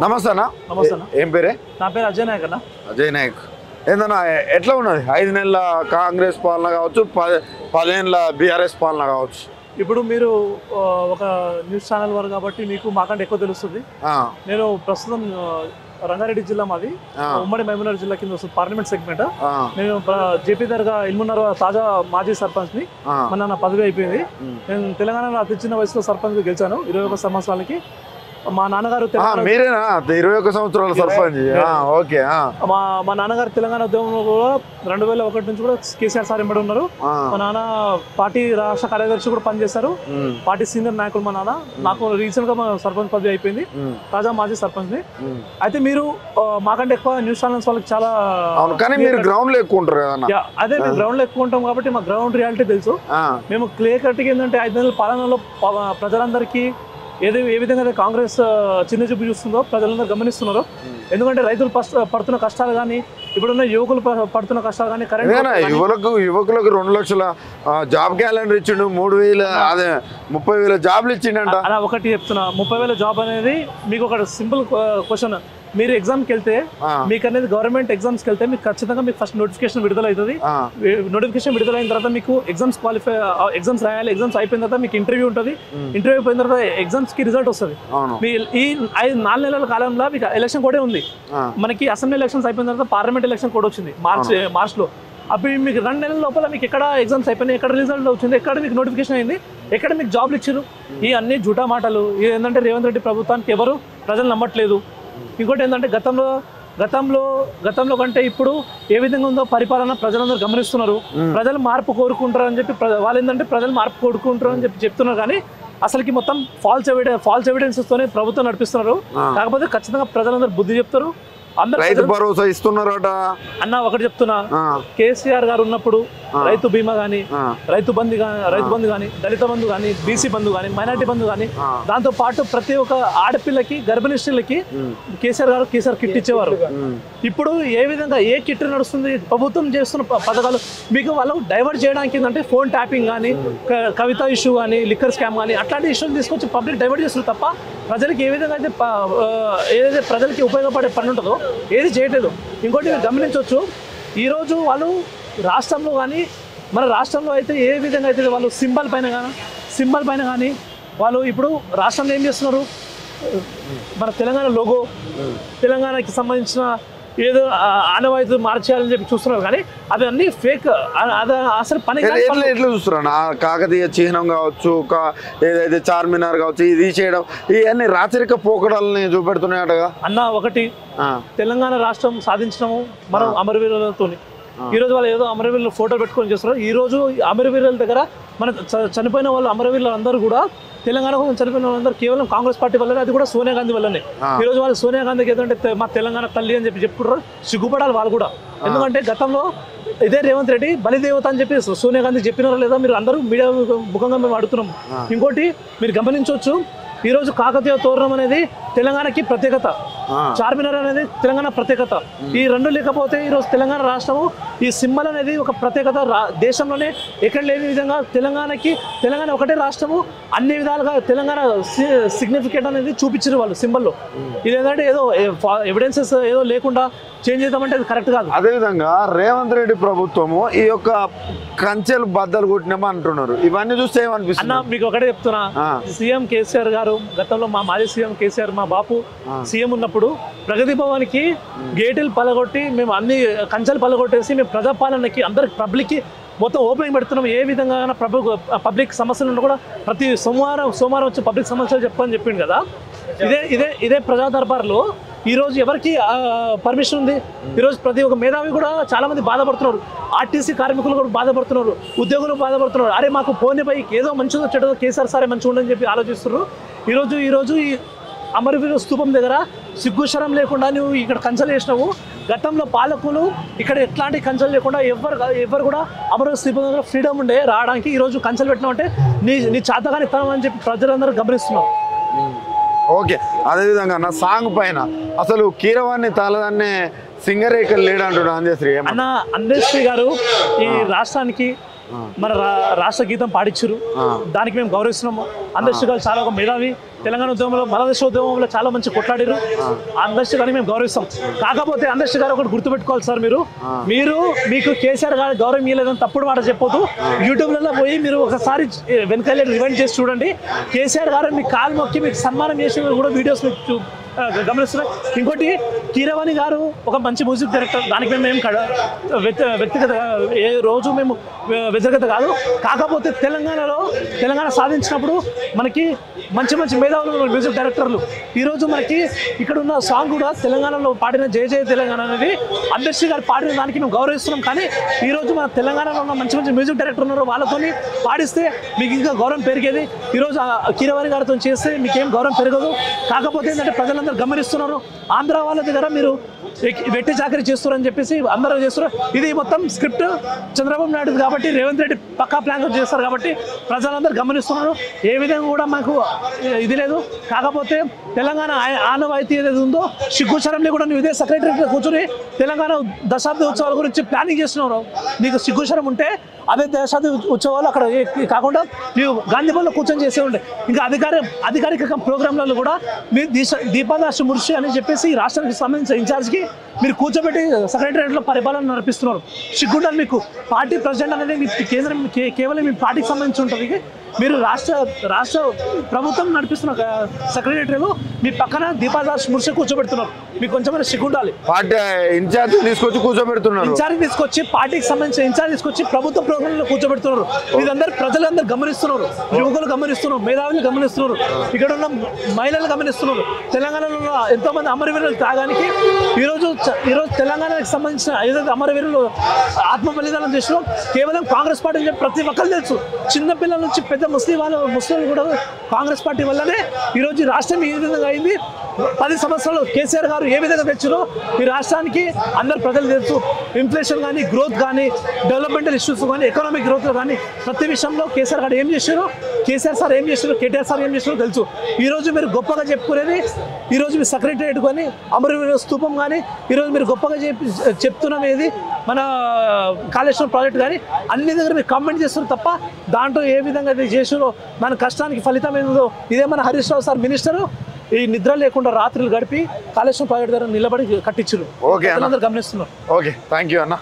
నమస్తే అన్న. నమస్తే అన్న. ఏం పేరే? నా పేరు అజయ్ నాయక్ అన్న. అజయ్ నాయక్. ఏందన్నా ఎట్లా ఉన్నది 5 నెలల కాంగ్రెస్ పాలన కావచ్చు, 10 ఏళ్ళ బీఆర్ఎస్ పాలన కావచ్చు? ఇప్పుడు మీరు ఒక న్యూస్ ఛానల్ వారు కాబట్టి మీకు మాకంటే ఎక్కువ తెలుస్తుంది. నేను ప్రస్తుతం రంగారెడ్డి జిల్లా మాది, ఉమ్మడి మహబూబ్నగర్ జిల్లా కింద వస్తుంది పార్లమెంట్ సెగ్మెంట్. నేను జేపీ దర్గా ఇల్మున్నర తాజా మాజీ సర్పంచ్ ని. మొన్న నా పదవి అయిపోయింది. నేను తెలంగాణలో అతి చిన్న వయసులో సర్పంచ్ గెలిచాను 21 సంవత్సరాలకి. మా నాన్నగారు 21 సంవత్సరాల సర్పంచ్. ఓకే. మా నాన్నగారు తెలంగాణ ఉద్యమంలో కూడా 2001 నుంచి కూడా కేసీఆర్ సార్ ఎంబడి ఉన్నారు. మా నాన్న పార్టీ రాష్ట్ర కార్యదర్శి కూడా పనిచేశారు. పార్టీ సీనియర్ నాయకుడు మా నాన్న. నాకు రీసెంట్ గా సర్పంచ్ పదవి అయిపోయింది, తాజా మాజీ సర్పంచ్ ని. అయితే మీరు మాకంటే ఎక్కువ న్యూస్ ఛానల్స్ వాళ్ళకి చాలా గ్రౌండ్ లో ఎక్కువ ఉంటారు కదా. అదే మేము గ్రౌండ్ లో ఎక్కువ ఉంటాం కాబట్టి మా గ్రౌండ్ రియాలిటీ తెలుసు. మేము క్లియర్ కట్ గా ఏంటంటే 5 నెలల పాలనలో ప్రజలందరికీ ఏ విధంగా కాంగ్రెస్ చిన్న చూపు చూస్తుందో ప్రజలందరూ గమనిస్తున్నారు. ఎందుకంటే రైతులు పడుతున్న కష్టాలు కానీ, ఇప్పుడున్న యువకులు పడుతున్న కష్టాలు కానీ, యువకులకు 2 లక్షల జాబ్ క్యాలెండర్ ఇచ్చిండు, 3,000 అదే 30,000 జాబ్లు ఇచ్చిండంట. అలా ఒకటి చెప్తున్నా, 30,000 జాబ్ అనేది మీకు ఒక సింపుల్ క్వశ్చన్. మీరు ఎగ్జామ్కి వెళ్తే మీకు అనేది గవర్నమెంట్ ఎగ్జామ్స్కి వెళ్తే మీకు ఖచ్చితంగా మీకు ఫస్ట్ నోటిఫికేషన్ విడుదల అవుతుంది. నోటిఫికేషన్ విడుదలైన తర్వాత మీకు ఎగ్జామ్స్ రాయాలి. ఎగ్జామ్స్ అయిపోయిన తర్వాత మీకు ఇంటర్వ్యూ ఉంటుంది. ఇంటర్వ్యూ అయిపోయిన తర్వాత ఎగ్జామ్స్ కి రిజల్ట్ వస్తుంది. ఈ 4 నెలల కాలంలో మీకు ఎలక్షన్ కోడే ఉంది. మనకి అసెంబ్లీ ఎలక్షన్స్ అయిపోయిన తర్వాత పార్లమెంట్ ఎలక్షన్ కోడ్ వచ్చింది మార్చ్లో. అప్పుడు మీకు 2 నెలల లోపల మీకు ఎక్కడ ఎగ్జామ్స్ అయిపోయినాయి, ఎక్కడ రిజల్ట్ వచ్చింది, ఎక్కడ మీకు నోటిఫికేషన్ అయింది, ఎక్కడ మీకు జాబ్లు ఇచ్చారు. ఈ అన్ని జూటా మాటలు. ఏంటంటే రేవంత్ రెడ్డి ప్రభుత్వానికి ఎవరు ప్రజలు నమ్మట్లేదు. ఇంకోటి ఏంటంటే గతంలో కంటే ఇప్పుడు ఏ విధంగా ఉందో పరిపాలన ప్రజలందరూ గమనిస్తున్నారు. ప్రజలు మార్పు కోరుకుంటారు అని చెప్పి వాళ్ళు ఏంటంటే ప్రజలు మార్పు కోరుకుంటారు అని చెప్తున్నారు. కానీ అసలుకి మొత్తం ఫాల్స్ ఎవిడెన్సెస్తోనే ప్రభుత్వం నడిపిస్తున్నారు. కాకపోతే ఖచ్చితంగా ప్రజలందరూ బుద్ధి చెప్తారు. రైతు భరోసా ఇస్తున్నారట అన్న. ఒకటి చెప్తున్నా, కేసీఆర్ గారు ఉన్నప్పుడు రైతు బీమా కానీ, రైతు బంధు కానీ, దళిత బంధు కానీ, బీసీ బంధు కానీ, మైనార్టీ బంధు కానీ, దాంతో పాటు ప్రతి ఒక్క ఆడపిల్లకి, గర్భిణీ స్త్రీలకి కేసీఆర్ కిట్ ఇచ్చేవారు. ఇప్పుడు ఏ విధంగా ఏ కిట్ నడుస్తుంది? ప్రభుత్వం చేస్తున్న పథకాలు మీకు వాళ్ళు డైవర్ట్ చేయడానికి ఏంటంటే ఫోన్ ట్యాపింగ్ కానీ, కవిత ఇష్యూ కానీ, లిక్కర్ స్కామ్ కానీ, అట్లాంటి ఇష్యూలు తీసుకొచ్చి పబ్లిక్ డైవర్ట్ చేస్తున్నారు తప్ప ప్రజలకి ఏ విధంగా అయితే ఏదైతే ప్రజలకి ఉపయోగపడే పని ఉంటుందో ఏది చేయట్లేదు. ఇంకోటి మీరు గమనించవచ్చు, ఈరోజు వాళ్ళు రాష్ట్రంలో కానీ, మన రాష్ట్రంలో అయితే ఏ విధంగా అయితే వాళ్ళు సింబల్ పైన కానీ వాళ్ళు ఇప్పుడు రాష్ట్రంలో ఏం చేస్తున్నారు? మన తెలంగాణ లోగో, తెలంగాణకి సంబంధించిన ఏదో ఆనవాయితీ మార్చేయాలని చెప్పి చూస్తున్నారు. కానీ అవి అన్ని ఫేక్. అది అసలు పని ఎట్లా చూస్తున్నారు? కాకతీయ చిహ్నం కావచ్చు, ఏదైతే చార్మినార్ కావచ్చు, ఇది చేయడం ఇవన్నీ రాచరిక పోకడాలని చూపెడుతున్నాయటగా అన్న. ఒకటి, తెలంగాణ రాష్ట్రం సాధించడము మనం అమరవీరులతో. ఈరోజు వాళ్ళు ఏదో అమరవీరుల ఫోటో పెట్టుకొని చేస్తున్నారు. ఈరోజు అమరవీరుల దగ్గర మన చనిపోయిన వాళ్ళు అమరవీరులు అందరూ కూడా తెలంగాణ కోసం చనిపోయిన వాళ్ళందరూ కేవలం కాంగ్రెస్ పార్టీ వల్లనే, అది కూడా సోనియా గాంధీ వల్లనే. ఈరోజు వాళ్ళు సోనియా గాంధీకి ఏదంటే మా తెలంగాణ తల్లి అని చెప్పి చెప్పుకుంటారు. సిగ్గుపడాలి వాళ్ళు కూడా. ఎందుకంటే గతంలో ఇదే రేవంత్ రెడ్డి బలిదేవత అని చెప్పి సోనియా గాంధీ చెప్పినారో లేదా మీరు అందరూ మీడియా ముఖంగా మేము అడుగుతున్నాం. ఇంకోటి మీరు గమనించవచ్చు, ఈరోజు కాకతీయ తోరణం అనేది తెలంగాణకి ప్రత్యేకత, చార్మినార్ అనేది తెలంగాణ ప్రత్యేకత. ఈ రెండు లేకపోతే ఈరోజు తెలంగాణ రాష్ట్రము ఈ సింబల్ అనేది ఒక ప్రత్యేకత. దేశంలోనే ఎక్కడ లేని విధంగా తెలంగాణ ఒకటే రాష్ట్రము అన్ని విధాలుగా తెలంగాణ సిగ్నిఫికెంట్ అనేది చూపించారు వాళ్ళు సింబల్లో. ఇది ఏంటంటే ఏదో ఎవిడెన్సెస్ ఏదో లేకుండా చేంజ్ చేద్దామంటే అది కరెక్ట్ కాదు. అదేవిధంగా రేవంత్ రెడ్డి ప్రభుత్వము ఈ యొక్క కంచెలు బద్దలు కొట్టినామా అంటున్నారు. ఇవన్నీ చూస్తే ఏమనిపిస్తుంది అన్న? మీకు ఒకటే చెప్తున్నా, సీఎం కేసీఆర్ గారు గతంలో మా మాజీ సీఎం కేసీఆర్ మా బాపు సీఎం ఉన్నప్పుడు ప్రగతి భవన్కి గేటులు పలగొట్టి మేము అన్ని కంచెలు పలగొట్టేసి మేము ప్రజాపాలనకి అందరికి పబ్లిక్కి మొత్తం ఓపెనింగ్ పెడుతున్నాం. ఏ విధంగా పబ్లిక్ సమస్యలు కూడా ప్రతి సోమవారం వచ్చి పబ్లిక్ సమస్యలు చెప్పని చెప్పిండు కదా. ఇదే ప్రజా దర్బార్లో ఈరోజు ఎవరికి పర్మిషన్ ఉంది? ఈరోజు ప్రతి ఒక్క మేధావి కూడా చాలా మంది బాధపడుతున్నారు. ఆర్టీసీ కార్మికులు కూడా బాధపడుతున్నారు, ఉద్యోగులు బాధపడుతున్నారు. అరే మాకు పోనీపై ఏదో మంచిగా చెడ్డదో కేసీఆర్ సారే మంచిగా ఉండని చెప్పి ఆలోచిస్తున్నారు. ఈరోజు ఈ అమరవీరుల స్తూపం దగ్గర సిగ్గుశరం లేకుండా నువ్వు ఇక్కడ కంచెలు వేసినావు. గతంలో పాలకులు ఇక్కడ ఎట్లాంటి కంచెలు లేకుండా ఎవరు కూడా అమరవీరుల స్తూపం దగ్గర ఫ్రీడమ్ ఉండే రావడానికి. ఈరోజు కంచెలు పెట్టినావు అంటే నీ చేతగాని తనం అని చెప్పి ప్రజలందరూ గమనిస్తున్నారు. ఓకే. అదేవిధంగా నా సాంగ్ పైన అసలు కీరవాణి తాళదాన్నే సింగరేఖలు లేడంటున్నా అందశ్రీ అన్న. అందశ్రీ గారు ఈ రాష్ట్రానికి మన రాష్ట్ర గీతం పాడించారు. దానికి మేము గౌరవిస్తున్నాము. అందర్శి గారు చాలా ఒక మేధావి. తెలంగాణ ఉద్యమంలో మలదశ ఉద్యమంలో చాలా మంచి కొట్లాడారు. అందర్శి గారిని మేము గౌరవిస్తాం. కాకపోతే అందర్శి గారు ఒకటి గుర్తుపెట్టుకోవాలి సార్, మీరు మీకు కేసీఆర్ గారు గౌరవం ఇవ్వలేదని తప్పుడు మాట చెప్పొద్దు. యూట్యూబ్లలో పోయి మీరు ఒకసారి వెనకాల రివైండ్ చేసి చూడండి. కేసీఆర్ గారు మీకు కాలు మొక్కి మీకు సన్మానం చేసిన కూడా వీడియోస్ మీకు గమనిస్తున్నాయి. ఇంకోటి కీరవాణి గారు ఒక మంచి మ్యూజిక్ డైరెక్టర్. దానికి మేము వ్యక్తిగత ఏ రోజు మేము వ్యతిరేకత కాదు. కాకపోతే తెలంగాణ సాధించినప్పుడు మనకి మంచి మంచి మేధావులు మ్యూజిక్ డైరెక్టర్లు. ఈరోజు మనకి ఇక్కడ ఉన్న సాంగ్ కూడా తెలంగాణలో పాడిన జయ జయ తెలంగాణ అనేది అందర్శి గారు పాడిన దానికి మేము గౌరవిస్తున్నాం. కానీ ఈరోజు మన తెలంగాణలో ఉన్న మంచి మంచి మ్యూజిక్ డైరెక్టర్ ఉన్నారు, వాళ్ళతో పాడిస్తే మీకు ఇంకా గౌరవం పెరిగేది. ఈరోజు కీరవాణి గారితో చేస్తే మీకేం గౌరవం పెరగదు. కాకపోతే ఏంటంటే ప్రజలందరూ గమనిస్తున్నారు, ఆంధ్ర వాళ్ళ దగ్గర మీరు వెట్టి చాకరీ చేస్తున్నారని చెప్పేసి అందరూ చేస్తున్నారు. ఇది మొత్తం స్క్రిప్ట్ చంద్రబాబు నాయుడు కాబట్టి, రేవంత్ రెడ్డి పక్కా ప్లాన్ చేస్తారు కాబట్టి ప్రజలందరూ గమనిస్తున్నారు. ఏ విధంగా కూడా మాకు ఇది లేదు. కాకపోతే తెలంగాణ ఆనవాయితీ ఏదైతే ఉందో సిగ్గుచరంలో కూడా నువ్వు ఇదే సెక్రటరీ కూర్చొని తెలంగాణ దశాబ్ది ఉత్సవాల గురించి ప్లానింగ్ చేస్తున్నారు. నీకు సిగ్గుచరం ఉంటే అదే దశాబ్ది ఉత్సవాలు అక్కడ కాకుండా నీవు గాంధీభవన్లో కూర్చొని చేసే ఉండే. ఇంకా అధికారిక ప్రోగ్రాంలలో కూడా మీరు దీపాదాస్ ముర్షి అని చెప్పేసి ఈ రాష్ట్రానికి సంబంధించిన ఇన్ఛార్జ్కి మీరు కూర్చోబెట్టి సెక్రటరియట్లో పరిపాలన నడిపిస్తున్నారు. సిగ్గుండాలి మీకు. పార్టీ ప్రెసిడెంట్ అనేది మీ కేంద్రం కేవలం మీ పార్టీకి సంబంధించి ఉంటుంది. మీరు రాష్ట్ర ప్రభుత్వం నడిపిస్తున్న సెక్రటరీలో మీ పక్కన దీపాదాస్ ముర్షి కూర్చోబెడుతున్నారు. మీకు కొంచెం సిగ్గుండాలి. పార్టీ ఇన్ఛార్జ్ తీసుకొచ్చి కూర్చోబెడుతున్నారు. ఇన్ఛార్జ్ తీసుకొచ్చి పార్టీకి సంబంధించిన ఇన్ఛార్జ్ తీసుకొచ్చి ప్రభుత్వ ప్రోగ్రాంలో కూర్చోబెడుతున్నారు. మీరందరూ ప్రజలందరూ గమనిస్తున్నారు, యువకులు గమనిస్తున్నారు, మేధావులు గమనిస్తున్నారు, ఇక్కడ ఉన్న మహిళలు గమనిస్తున్నారు. తెలంగాణలో ఉన్న ఎంతో మంది అమరవీరులు త్యాగానికి ఈరోజు తెలంగాణకి సంబంధించిన ఏదైతే అమరవీరులు ఆత్మ బలిదానం చేసినో కేవలం కాంగ్రెస్ పార్టీ ప్రతి ఒక్కరు తెలుసు. చిన్నపిల్లల నుంచి పెద్ద ముస్లింలు కూడా కాంగ్రెస్ పార్టీ వల్లనే ఈరోజు ఈ రాష్ట్రం ఈ విధంగా అయింది. 10 సంవత్సరాలు కేసీఆర్ గారు ఏ విధంగా తెచ్చారో ఈ రాష్ట్రానికి అందరు ప్రజలు తెలుసు. ఇన్ఫ్లేషన్ కానీ, గ్రోత్ కానీ, డెవలప్మెంటల్ ఇష్యూస్ కానీ, ఎకనామిక్ గ్రోత్ కానీ ప్రతి విషయంలో కేసీఆర్ గారు ఏం చేశారో, కేసీఆర్ సార్ ఏం చేశారో, కేటీఆర్ సార్ ఏం చేశారో తెలుసు. ఈరోజు మీరు గొప్పగా చెప్పుకునేది ఈరోజు మీ సెక్రటరియట్ కానీ, అమరవీరుల స్తూపం కానీ ఈరోజు మీరు గొప్పగా చెప్తున్నాం. ఏది మన కాళేశ్వరం ప్రాజెక్ట్ కానీ అన్ని దగ్గర మీరు కామెంట్ చేస్తున్నారు తప్ప దాంట్లో ఏ విధంగా అయితే చేసారో మన కష్టానికి ఫలితం ఏందో ఇదే మన హరీష్ రావు సార్ మినిస్టరు ఈ నిద్ర లేకుండా రాత్రులు గడిపి కాళేశ్వరం ప్రాజెక్ట్ దగ్గర నిలబడి కట్టించారు. ఓకే, అందరూ గమనిస్తున్నారు. ఓకే, థ్యాంక్ యూ అన్న.